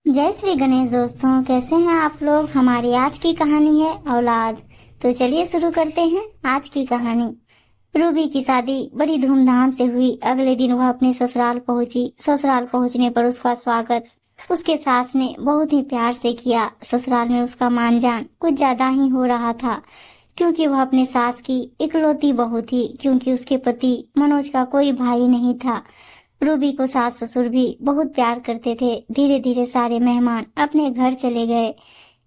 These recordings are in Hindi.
जय श्री गणेश दोस्तों, कैसे हैं आप लोग। हमारी आज की कहानी है औलाद। तो चलिए शुरू करते हैं आज की कहानी। रूबी की शादी बड़ी धूमधाम से हुई। अगले दिन वह अपने ससुराल पहुंची। ससुराल पहुंचने पर उसका स्वागत उसके सास ने बहुत ही प्यार से किया। ससुराल में उसका मान जान कुछ ज्यादा ही हो रहा था, क्योंकि वह अपने सास की इकलौती बहू थी। क्योंकि उसके पति मनोज का कोई भाई नहीं था। रूबी को सास ससुर भी बहुत प्यार करते थे। धीरे धीरे सारे मेहमान अपने घर चले गए।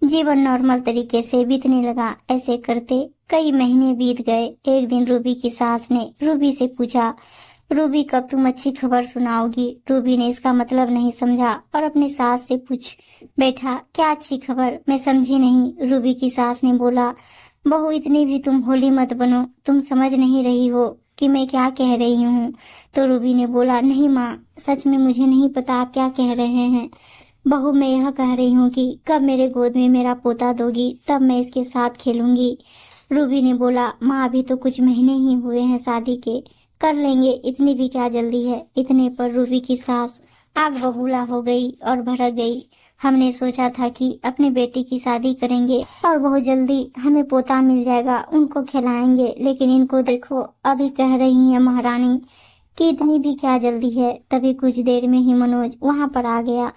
जीवन नॉर्मल तरीके से बीतने लगा। ऐसे करते कई महीने बीत गए। एक दिन रूबी की सास ने रूबी से पूछा, रूबी कब तुम अच्छी खबर सुनाओगी। रूबी ने इसका मतलब नहीं समझा और अपनी सास से पूछ बैठा, क्या अच्छी खबर, मैं समझी नहीं। रूबी की सास ने बोला, बहू इतनी भी तुम होली मत बनो, तुम समझ नहीं रही हो कि मैं क्या कह रही हूँ। तो रूबी ने बोला, नहीं माँ, सच में मुझे नहीं पता आप क्या कह रहे हैं। बहू मैं यह कह रही हूँ कि कब मेरे गोद में मेरा पोता दोगी, तब मैं इसके साथ खेलूंगी। रूबी ने बोला, माँ अभी तो कुछ महीने ही हुए हैं शादी के, कर लेंगे, इतनी भी क्या जल्दी है। इतने पर रूबी की सास आग बबूला हो गई और भड़क गई। हमने सोचा था कि अपने बेटी की शादी करेंगे और बहुत जल्दी हमें पोता मिल जाएगा, उनको खिलाएंगे, लेकिन इनको देखो, अभी कह रही है महारानी कि इतनी भी क्या जल्दी है। तभी कुछ देर में ही मनोज वहां पर आ गया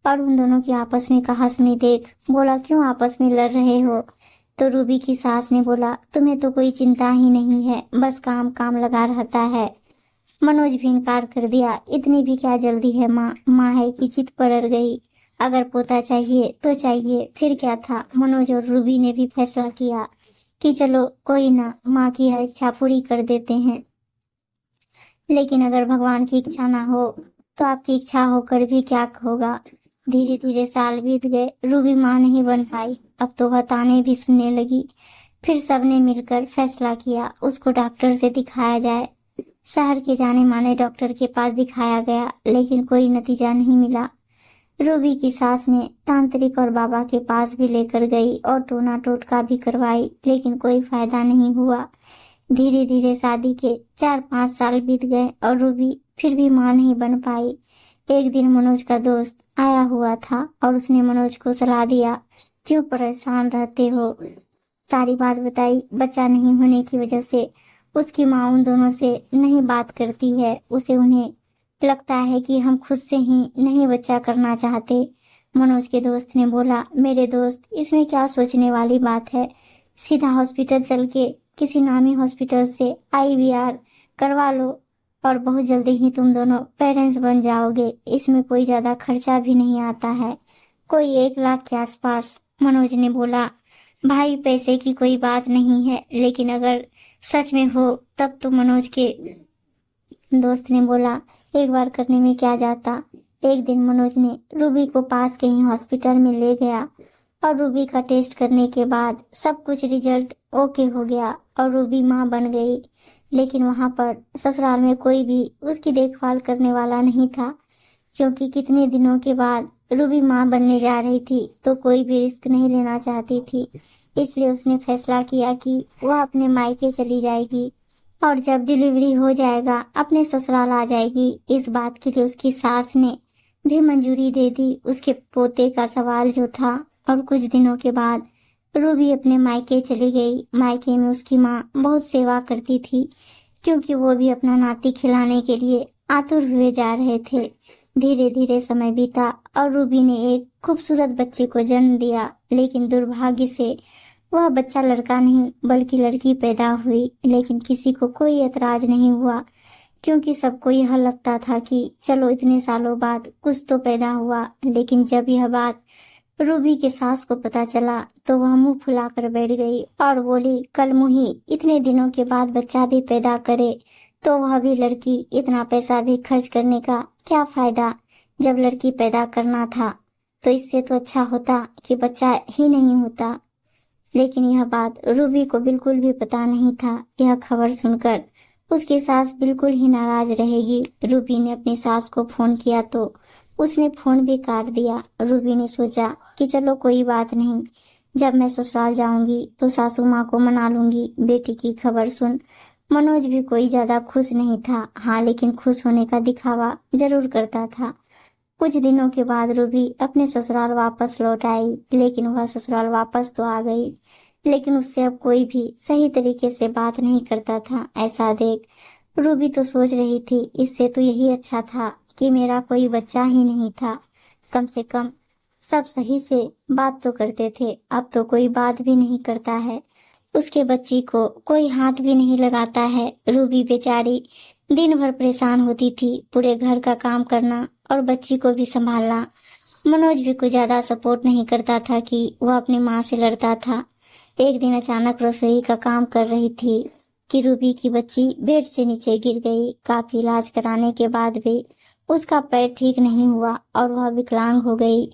और उन दोनों की आपस में कहासुनी देख बोला, क्यों आपस में लड़ रहे हो। तो रूबी की सास ने बोला, तुम्हें तो कोई चिंता ही नहीं है, बस काम काम लगा रहता है। मनोज भी इनकार कर दिया, इतनी भी क्या जल्दी है माँ, माँ है कि चित पर अड़ गई, अगर पोता चाहिए तो चाहिए, फिर क्या था। मनोज और रूबी ने भी फैसला किया कि चलो कोई ना, माँ की हर इच्छा पूरी कर देते हैं, लेकिन अगर भगवान की इच्छा ना हो तो आपकी इच्छा होकर भी क्या होगा। धीरे धीरे साल बीत गए। रूबी माँ नहीं बन पाई। अब तो वह ताने भी सुनने लगी। फिर सबने मिलकर फैसला किया उसको डॉक्टर से दिखाया जाए। शहर के जाने माने डॉक्टर के पास दिखाया गया, लेकिन कोई नतीजा नहीं मिला। रूबी की सास ने तांत्रिक और बाबा के पास भी लेकर गई और टोना टोटका भी करवाई, लेकिन कोई फायदा नहीं हुआ। धीरे धीरे शादी के 4-5 साल बीत गए और रूबी फिर भी मां नहीं बन पाई। एक दिन मनोज का दोस्त आया हुआ था और उसने मनोज को सलाह दिया, क्यों परेशान रहते हो, सारी बात बताई। बच्चा नहीं होने की वजह से उसकी माँ उन दोनों से नहीं बात करती है। उसे उन्हें लगता है कि हम खुद से ही नहीं बच्चा करना चाहते। मनोज के दोस्त ने बोला, मेरे दोस्त, इसमें क्या सोचने वाली बात है, सीधा हॉस्पिटल चल के किसी नामी हॉस्पिटल से IVR करवा लो और बहुत जल्दी ही तुम दोनों पेरेंट्स बन जाओगे। इसमें कोई ज्यादा खर्चा भी नहीं आता है, कोई 1 लाख के आसपास। मनोज ने बोला, भाई पैसे की कोई बात नहीं है, लेकिन अगर सच में हो तब तो। मनोज के दोस्त ने बोला, एक बार करने में क्या जाता। एक दिन मनोज ने रूबी को पास के ही हॉस्पिटल में ले गया और रूबी का टेस्ट करने के बाद सब कुछ रिजल्ट ओके हो गया और रूबी माँ बन गई। लेकिन वहां पर ससुराल में कोई भी उसकी देखभाल करने वाला नहीं था, क्योंकि कितने दिनों के बाद रूबी माँ बनने जा रही थी तो कोई भी रिस्क नहीं लेना चाहती थी। इसलिए उसने फैसला किया कि वह अपने मायके चली जाएगी और जब डिलीवरी हो जाएगा अपने ससुराल आ जाएगी। इस बात के लिए उसकी सास ने भी मंजूरी दे दी। उसके पोते का सवाल जो था। और कुछ दिनों के बाद रूबी अपने मायके चली गई। मायके में उसकी माँ बहुत सेवा करती थी, क्योंकि वो भी अपना नाती खिलाने के लिए आतुर हुए जा रहे थे। धीरे धीरे समय बीता और रूबी ने एक खूबसूरत बच्चे को जन्म दिया, लेकिन दुर्भाग्य से वह बच्चा लड़का नहीं बल्कि लड़की पैदा हुई। लेकिन किसी को कोई एतराज नहीं हुआ, क्योंकि सबको यह लगता था कि चलो इतने सालों बाद कुछ तो पैदा हुआ। लेकिन जब यह बात रूबी के सास को पता चला तो वह मुंह फुलाकर बैठ गई और बोली, कल मुही इतने दिनों के बाद बच्चा भी पैदा करे तो वह भी लड़की, इतना पैसा भी खर्च करने का क्या फायदा। जब लड़की पैदा करना था तो इससे तो अच्छा होता कि बच्चा ही नहीं होता। लेकिन यह बात रूबी को बिल्कुल भी पता नहीं था। यह खबर सुनकर उसकी सास बिल्कुल ही नाराज रहेगी। रूबी ने अपनी सास को फोन किया तो उसने फोन भी काट दिया। रूबी ने सोचा कि चलो कोई बात नहीं, जब मैं ससुराल जाऊंगी तो सासू माँ को मना लूंगी। बेटी की खबर सुन मनोज भी कोई ज्यादा खुश नहीं था, हाँ, लेकिन खुश होने का दिखावा जरूर करता था। कुछ दिनों के बाद रूबी अपने ससुराल वापस लौट आई, लेकिन वह ससुराल वापस तो आ गई, लेकिन उससे अब कोई भी सही तरीके से बात नहीं करता था। ऐसा देख रूबी तो सोच रही थी, इससे तो यही अच्छा था कि मेरा कोई बच्चा ही नहीं था। कम से कम सब सही से बात तो करते थे, अब तो कोई बात भी नहीं करता है। उसके बच्ची को कोई हाथ भी नहीं लगाता है। रूबी बेचारी दिन भर परेशान होती थी, पूरे घर का काम करना और बच्ची को भी संभालना। मनोज भी कुछ ज्यादा सपोर्ट नहीं करता था कि वह अपनी माँ से लड़ता था। एक दिन अचानक रसोई का काम कर रही थी कि रूबी की बच्ची बेड से नीचे गिर गई। काफी इलाज कराने के बाद भी उसका पैर ठीक नहीं हुआ और वह विकलांग हो गई।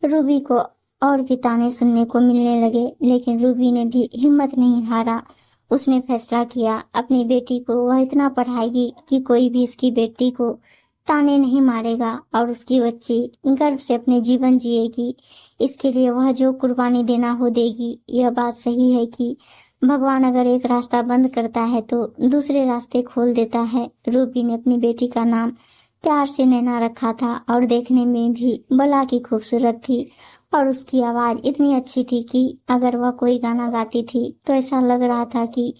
रूबी को और भी ताने सुनने को मिलने लगे, लेकिन रूबी ने भी हिम्मत नहीं हारा। उसने फैसला किया अपनी बेटी को वह इतना पढ़ाएगी कि कोई भी इसकी बेटी को ताने नहीं मारेगा और उसकी बच्ची गर्व से अपने जीवन जिएगी। इसके लिए वह जो कुर्बानी देना हो देगी। यह बात सही है कि भगवान अगर एक रास्ता बंद करता है तो दूसरे रास्ते खोल देता है। रूबी ने अपनी बेटी का नाम प्यार से नैना रखा था और देखने में भी भला की खूबसूरत थी और उसकी आवाज इतनी अच्छी थी कि अगर वह कोई गाना गाती थी तो ऐसा लग रहा था कि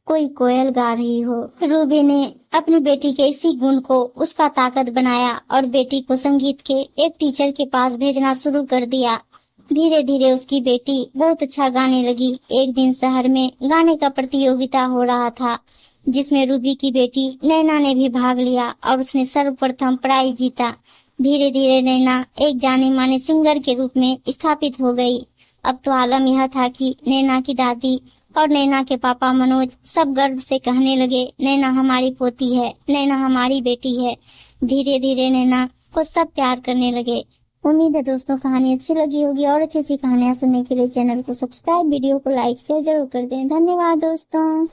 कोई कोयल गा रही हो। रूबी ने अपनी बेटी के इसी गुण को उसका ताकत बनाया और बेटी को संगीत के एक टीचर के पास भेजना शुरू कर दिया। धीरे धीरे उसकी बेटी बहुत अच्छा गाने लगी। एक दिन शहर में गाने का प्रतियोगिता हो रहा था, जिसमें रूबी की बेटी नैना ने भी भाग लिया और उसने सर्वप्रथम प्राइज जीता। धीरे धीरे नैना एक जाने माने सिंगर के रूप में स्थापित हो गई। अब तो आलम यह था कि नैना की दादी और नैना के पापा मनोज सब गर्व से कहने लगे, नैना हमारी पोती है, नैना हमारी बेटी है। धीरे धीरे नैना को सब प्यार करने लगे। उम्मीद है दोस्तों कहानी अच्छी लगी होगी और अच्छी अच्छी कहानियां सुनने के लिए चैनल को सब्सक्राइब, वीडियो को लाइक शेयर जरूर कर दें। धन्यवाद दोस्तों।